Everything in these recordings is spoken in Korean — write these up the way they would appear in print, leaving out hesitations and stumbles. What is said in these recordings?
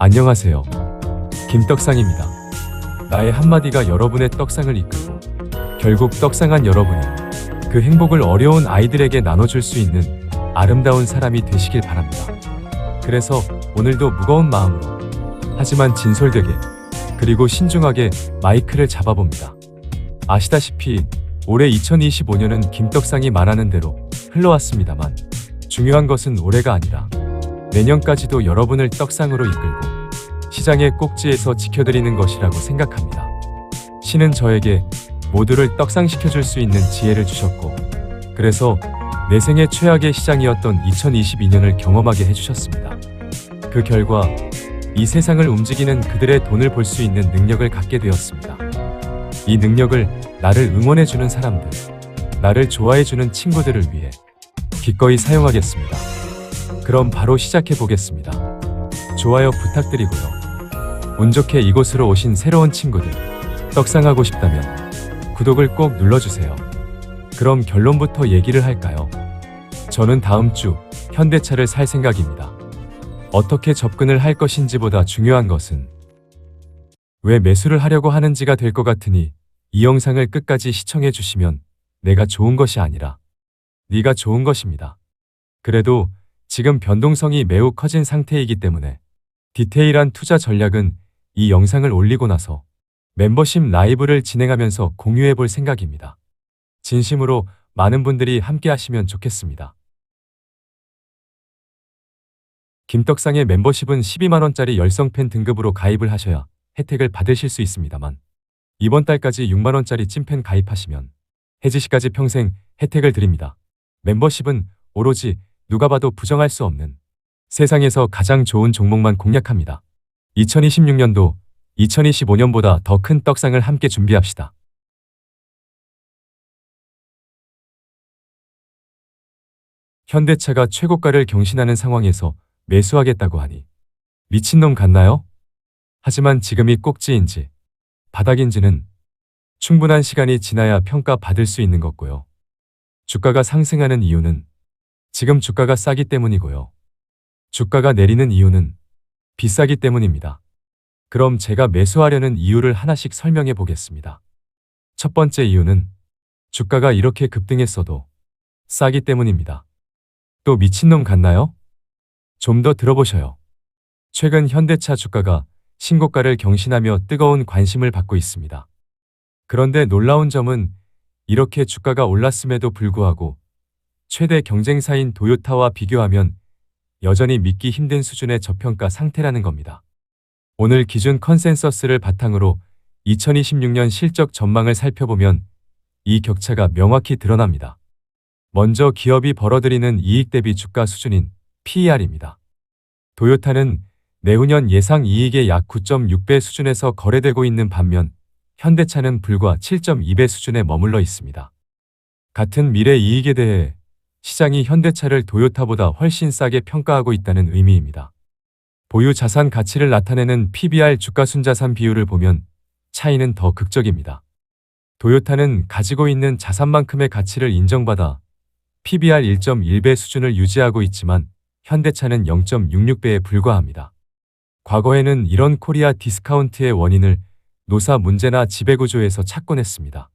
안녕하세요. 김떡상입니다. 나의 한마디가 여러분의 떡상을 이끌고 결국 떡상한 여러분이 그 행복을 어려운 아이들에게 나눠줄 수 있는 아름다운 사람이 되시길 바랍니다. 그래서 오늘도 무거운 마음으로 하지만 진솔되게 그리고 신중하게 마이크를 잡아봅니다. 아시다시피 올해 2025년은 김떡상이 말하는 대로 흘러왔습니다만 중요한 것은 올해가 아니라 내년까지도 여러분을 떡상으로 이끌고 시장의 꼭지에서 지켜드리는 것이라고 생각합니다. 신은 저에게 모두를 떡상시켜줄 수 있는 지혜를 주셨고 그래서 내 생애 최악의 시장이었던 2022년을 경험하게 해주셨습니다. 그 결과 이 세상을 움직이는 그들의 돈을 볼 수 있는 능력을 갖게 되었습니다. 이 능력을 나를 응원해주는 사람들, 나를 좋아해주는 친구들을 위해 기꺼이 사용하겠습니다. 그럼 바로 시작해보겠습니다. 좋아요 부탁드리고요. 운 좋게 이곳으로 오신 새로운 친구들, 떡상하고 싶다면 구독을 꼭 눌러주세요. 그럼 결론부터 얘기를 할까요? 저는 다음 주 현대차를 살 생각입니다. 어떻게 접근을 할 것인지보다 중요한 것은 왜 매수를 하려고 하는지가 될 것 같으니 이 영상을 끝까지 시청해 주시면 내가 좋은 것이 아니라 네가 좋은 것입니다. 그래도 지금 변동성이 매우 커진 상태이기 때문에 디테일한 투자 전략은 이 영상을 올리고 나서 멤버십 라이브를 진행하면서 공유해 볼 생각입니다. 진심으로 많은 분들이 함께 하시면 좋겠습니다. 김떡상의 멤버십은 12만원짜리 열성팬 등급으로 가입을 하셔야 혜택을 받으실 수 있습니다만 이번 달까지 6만원짜리 찐팬 가입하시면 해지 시까지 평생 혜택을 드립니다. 멤버십은 오로지 누가 봐도 부정할 수 없는 세상에서 가장 좋은 종목만 공략합니다. 2026년도 2025년보다 더 큰 떡상을 함께 준비합시다. 현대차가 최고가를 경신하는 상황에서 매수하겠다고 하니 미친놈 같나요? 하지만 지금이 꼭지인지 바닥인지는 충분한 시간이 지나야 평가받을 수 있는 거고요. 주가가 상승하는 이유는 지금 주가가 싸기 때문이고요. 주가가 내리는 이유는 비싸기 때문입니다. 그럼 제가 매수하려는 이유를 하나씩 설명해 보겠습니다. 첫 번째 이유는 주가가 이렇게 급등했어도 싸기 때문입니다. 또 미친놈 같나요? 좀 더 들어보셔요. 최근 현대차 주가가 신고가를 경신하며 뜨거운 관심을 받고 있습니다. 그런데 놀라운 점은 이렇게 주가가 올랐음에도 불구하고 최대 경쟁사인 도요타와 비교하면 여전히 믿기 힘든 수준의 저평가 상태라는 겁니다. 오늘 기준 컨센서스를 바탕으로 2026년 실적 전망을 살펴보면 이 격차가 명확히 드러납니다. 먼저 기업이 벌어들이는 이익 대비 주가 수준인 PER입니다. 도요타는 내후년 예상 이익의 약 9.6배 수준에서 거래되고 있는 반면 현대차는 불과 7.2배 수준에 머물러 있습니다. 같은 미래 이익에 대해 시장이 현대차를 도요타보다 훨씬 싸게 평가하고 있다는 의미입니다. 보유 자산 가치를 나타내는 PBR 주가 순자산 비율을 보면 차이는 더 극적입니다. 도요타는 가지고 있는 자산만큼의 가치를 인정받아 PBR 1.1배 수준을 유지하고 있지만 현대차는 0.66배에 불과합니다. 과거에는 이런 코리아 디스카운트의 원인을 노사 문제나 지배구조에서 찾곤 했습니다.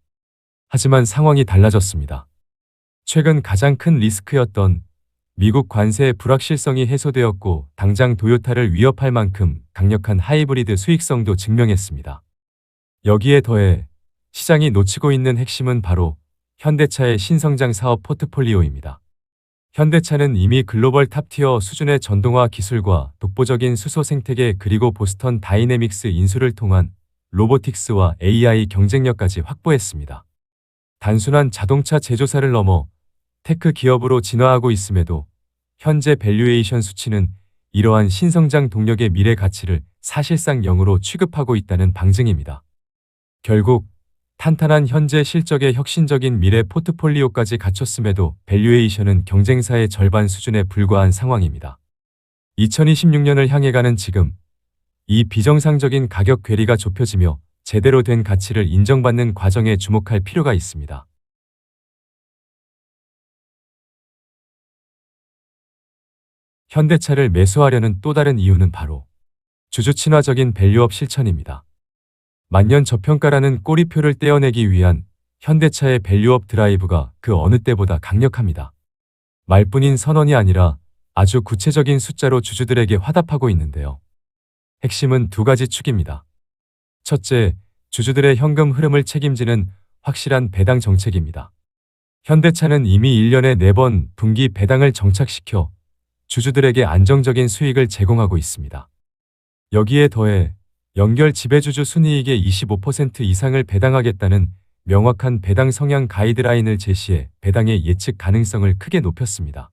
하지만 상황이 달라졌습니다. 최근 가장 큰 리스크였던 미국 관세의 불확실성이 해소되었고 당장 도요타를 위협할 만큼 강력한 하이브리드 수익성도 증명했습니다. 여기에 더해 시장이 놓치고 있는 핵심은 바로 현대차의 신성장 사업 포트폴리오입니다. 현대차는 이미 글로벌 탑티어 수준의 전동화 기술과 독보적인 수소 생태계 그리고 보스턴 다이내믹스 인수를 통한 로보틱스와 AI 경쟁력까지 확보했습니다. 단순한 자동차 제조사를 넘어 테크 기업으로 진화하고 있음에도 현재 밸류에이션 수치는 이러한 신성장 동력의 미래 가치를 사실상 0으로 취급하고 있다는 방증입니다. 결국 탄탄한 현재 실적의 혁신적인 미래 포트폴리오까지 갖췄음에도 밸류에이션은 경쟁사의 절반 수준에 불과한 상황입니다. 2026년을 향해 가는 지금 이 비정상적인 가격 괴리가 좁혀지며 제대로 된 가치를 인정받는 과정에 주목할 필요가 있습니다. 현대차를 매수하려는 또 다른 이유는 바로 주주 친화적인 밸류업 실천입니다. 만년 저평가라는 꼬리표를 떼어내기 위한 현대차의 밸류업 드라이브가 그 어느 때보다 강력합니다. 말뿐인 선언이 아니라 아주 구체적인 숫자로 주주들에게 화답하고 있는데요. 핵심은 두 가지 축입니다. 첫째, 주주들의 현금 흐름을 책임지는 확실한 배당 정책입니다. 현대차는 이미 1년에 4번 분기 배당을 정착시켜 주주들에게 안정적인 수익을 제공하고 있습니다. 여기에 더해 연결 지배주주 순이익의 25% 이상을 배당하겠다는 명확한 배당 성향 가이드라인을 제시해 배당의 예측 가능성을 크게 높였습니다.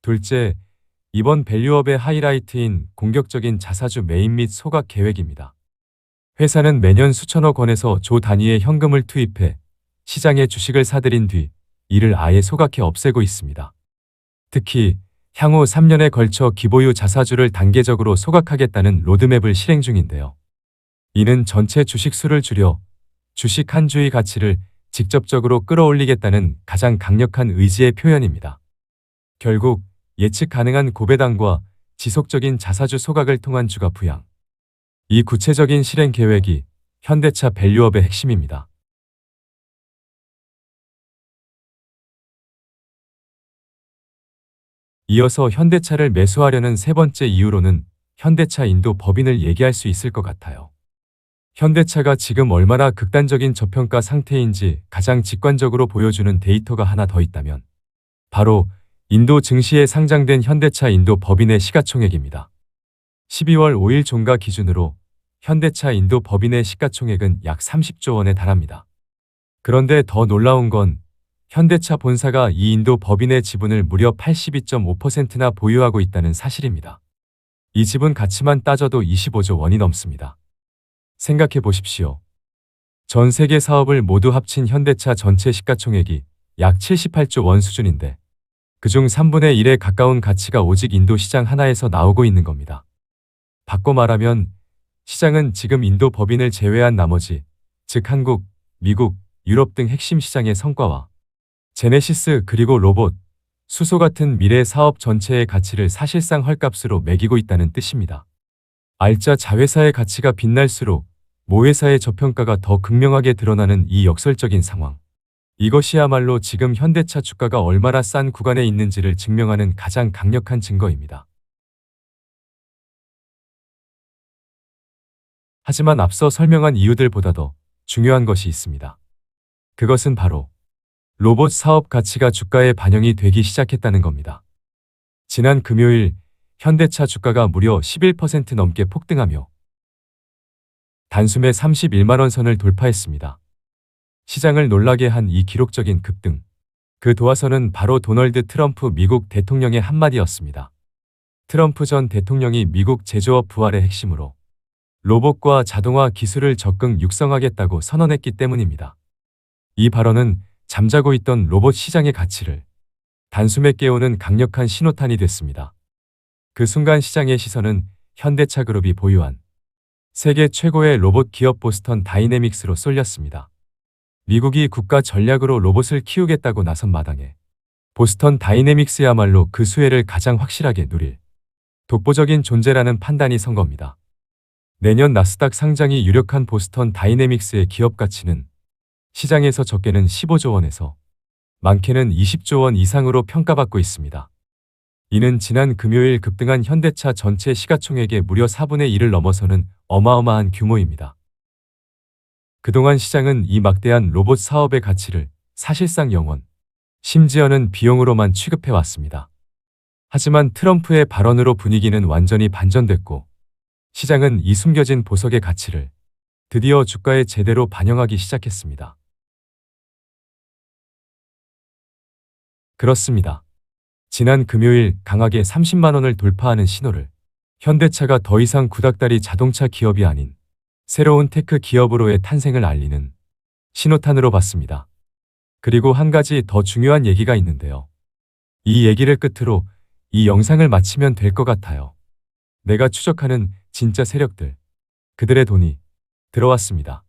둘째, 이번 밸류업의 하이라이트인 공격적인 자사주 매입 및 소각 계획입니다. 회사는 매년 수천억 원에서 조 단위의 현금을 투입해 시장에 주식을 사들인 뒤 이를 아예 소각해 없애고 있습니다. 특히 향후 3년에 걸쳐 기보유 자사주를 단계적으로 소각하겠다는 로드맵을 실행 중인데요. 이는 전체 주식 수를 줄여 주식 한 주의 가치를 직접적으로 끌어올리겠다는 가장 강력한 의지의 표현입니다. 결국 예측 가능한 고배당과 지속적인 자사주 소각을 통한 주가 부양. 이 구체적인 실행 계획이 현대차 밸류업의 핵심입니다. 이어서 현대차를 매수하려는 세 번째 이유로는 현대차 인도 법인을 얘기할 수 있을 것 같아요. 현대차가 지금 얼마나 극단적인 저평가 상태인지 가장 직관적으로 보여주는 데이터가 하나 더 있다면 바로 인도 증시에 상장된 현대차 인도 법인의 시가총액입니다. 12월 5일 종가 기준으로 현대차 인도 법인의 시가총액은 약 30조 원에 달합니다. 그런데 더 놀라운 건 현대차 본사가 이 인도 법인의 지분을 무려 82.5%나 보유하고 있다는 사실입니다. 이 지분 가치만 따져도 25조 원이 넘습니다. 생각해 보십시오. 전 세계 사업을 모두 합친 현대차 전체 시가총액이 약 78조 원 수준인데 그중 3분의 1에 가까운 가치가 오직 인도 시장 하나에서 나오고 있는 겁니다. 바꿔 말하면 시장은 지금 인도 법인을 제외한 나머지, 즉 한국, 미국, 유럽 등 핵심 시장의 성과와 제네시스 그리고 로봇, 수소 같은 미래 사업 전체의 가치를 사실상 헐값으로 매기고 있다는 뜻입니다. 알짜 자회사의 가치가 빛날수록 모회사의 저평가가 더 극명하게 드러나는 이 역설적인 상황. 이것이야말로 지금 현대차 주가가 얼마나 싼 구간에 있는지를 증명하는 가장 강력한 증거입니다. 하지만 앞서 설명한 이유들보다 더 중요한 것이 있습니다. 그것은 바로 로봇 사업 가치가 주가에 반영이 되기 시작했다는 겁니다. 지난 금요일 현대차 주가가 무려 11% 넘게 폭등하며 단숨에 31만 원 선을 돌파했습니다. 시장을 놀라게 한 이 기록적인 급등. 그 도화선은 바로 도널드 트럼프 미국 대통령의 한마디였습니다. 트럼프 전 대통령이 미국 제조업 부활의 핵심으로 로봇과 자동화 기술을 적극 육성하겠다고 선언했기 때문입니다. 이 발언은 잠자고 있던 로봇 시장의 가치를 단숨에 깨우는 강력한 신호탄이 됐습니다. 그 순간 시장의 시선은 현대차 그룹이 보유한 세계 최고의 로봇 기업 보스턴 다이내믹스로 쏠렸습니다. 미국이 국가 전략으로 로봇을 키우겠다고 나선 마당에 보스턴 다이내믹스야말로 그 수혜를 가장 확실하게 누릴 독보적인 존재라는 판단이 선 겁니다. 내년 나스닥 상장이 유력한 보스턴 다이내믹스의 기업 가치는 시장에서 적게는 15조 원에서 많게는 20조 원 이상으로 평가받고 있습니다. 이는 지난 금요일 급등한 현대차 전체 시가총액의 무려 4분의 1을 넘어서는 어마어마한 규모입니다. 그동안 시장은 이 막대한 로봇 사업의 가치를 사실상 영원, 심지어는 비용으로만 취급해왔습니다. 하지만 트럼프의 발언으로 분위기는 완전히 반전됐고 시장은 이 숨겨진 보석의 가치를 드디어 주가에 제대로 반영하기 시작했습니다. 그렇습니다. 지난 금요일 강하게 30만 원을 돌파하는 신호를 현대차가 더 이상 구닥다리 자동차 기업이 아닌 새로운 테크 기업으로의 탄생을 알리는 신호탄으로 봤습니다. 그리고 한 가지 더 중요한 얘기가 있는데요. 이 얘기를 끝으로 이 영상을 마치면 될 것 같아요. 내가 추적하는 진짜 세력들, 그들의 돈이 들어왔습니다.